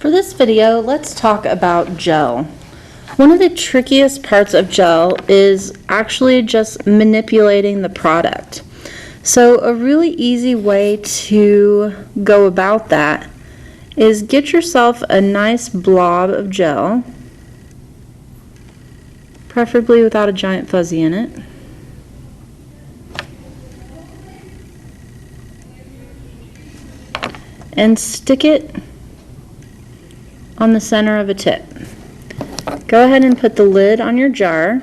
For this video, let's talk about gel. One of the trickiest parts of gel is actually just manipulating the product. So a really easy way to go about that is get yourself a nice blob of gel, preferably without a giant fuzzy in it. And stick it on the center of a tip. Go ahead and put the lid on your jar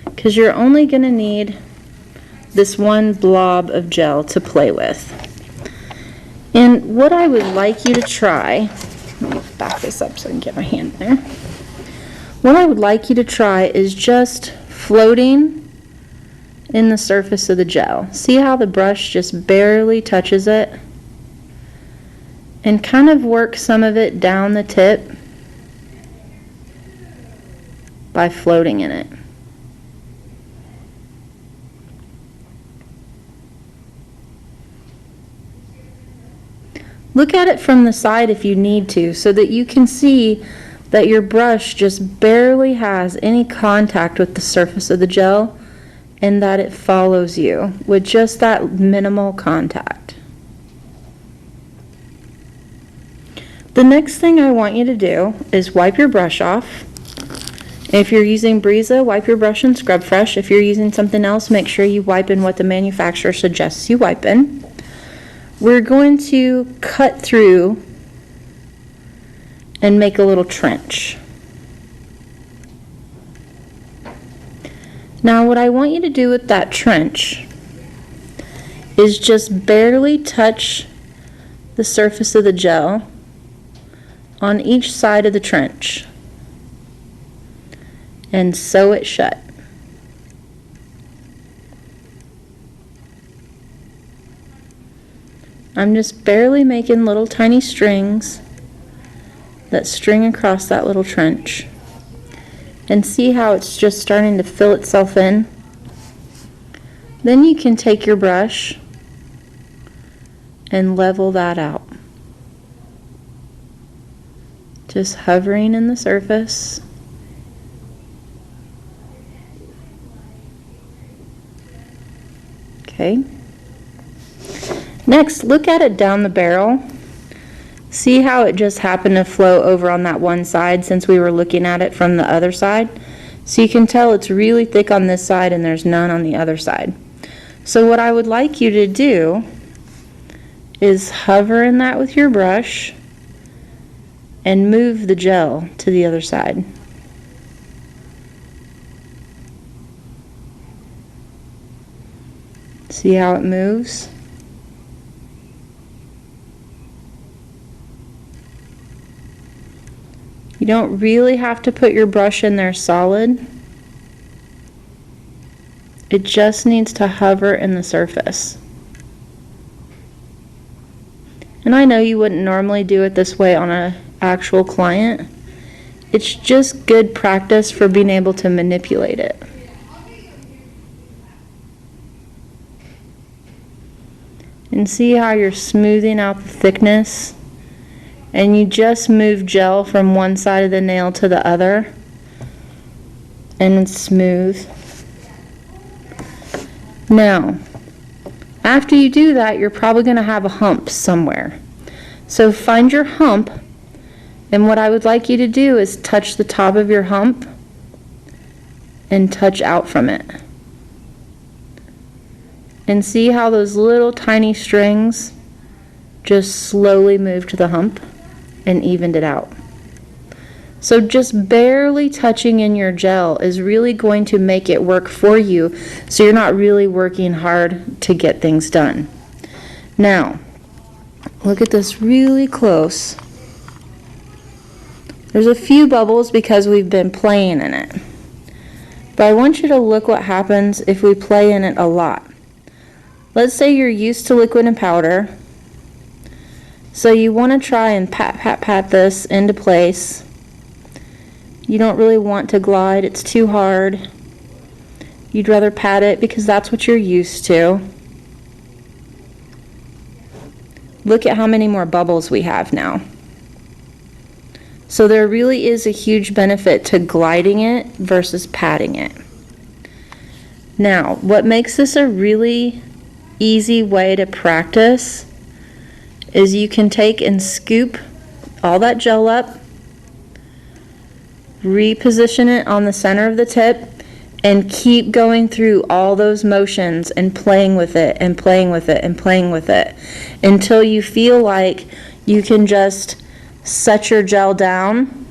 because you're only going to need this one blob of gel to play with. And what I would like you to try, let me back this up so I can get my hand there. What I would like you to try is just floating in the surface of the gel. See how the brush just barely touches it? And kind of work some of it down the tip by floating in it. Look at it from the side if you need to, so that you can see that your brush just barely has any contact with the surface of the gel and that it follows you with just that minimal contact. The next thing I want you to do is wipe your brush off. If you're using Brisa, wipe your brush in Scrub Fresh. If you're using something else, make sure you wipe in what the manufacturer suggests you wipe in. We're going to cut through and make a little trench. Now what I want you to do with that trench is just barely touch the surface of the gel on each side of the trench and sew it shut. I'm just barely making little tiny strings that string across that little trench. And see how it's just starting to fill itself in? Then you can take your brush and level that out. Just hovering in the surface. Okay. Next, look at it down the barrel. See how it just happened to flow over on that one side since we were looking at it from the other side? So you can tell it's really thick on this side and there's none on the other side. So what I would like you to do is hover in that with your brush and move the gel to the other side. See how it moves? You don't really have to put your brush in there solid. It just needs to hover in the surface. And I know you wouldn't normally do it this way on an actual client. It's just good practice for being able to manipulate it. And see how you're smoothing out the thickness? And you just move gel from one side of the nail to the other. And it's smooth. Now, after you do that, you're probably going to have a hump somewhere. So find your hump, and what I would like you to do is touch the top of your hump and touch out from it. And see how those little tiny strings just slowly moved to the hump and evened it out. So just barely touching in your gel is really going to make it work for you, so you're not really working hard to get things done. Now, look at this really close. There's a few bubbles because we've been playing in it. But I want you to look what happens if we play in it a lot. Let's say you're used to liquid and powder. So you want to try and pat this into place. You don't really want to glide, it's too hard. You'd rather pat it because that's what you're used to. Look at how many more bubbles we have now. So there really is a huge benefit to gliding it versus patting it. Now, what makes this a really easy way to practice is you can take and scoop all that gel up, reposition it on the center of the tip, and keep going through all those motions and playing with it and playing with it and playing with it until you feel like you can just set your gel down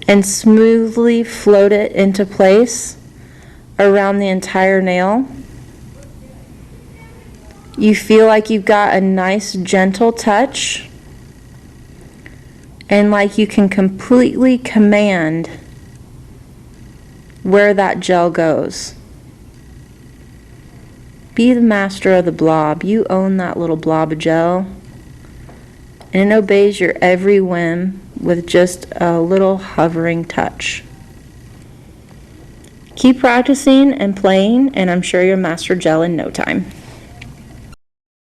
and smoothly float it into place around the entire nail. You feel like you've got a nice gentle touch and like you can completely command where that gel goes. Be the master of the blob. You own that little blob of gel, and it obeys your every whim with just a little hovering touch. Keep practicing and playing, and I'm sure you'll master gel in no time.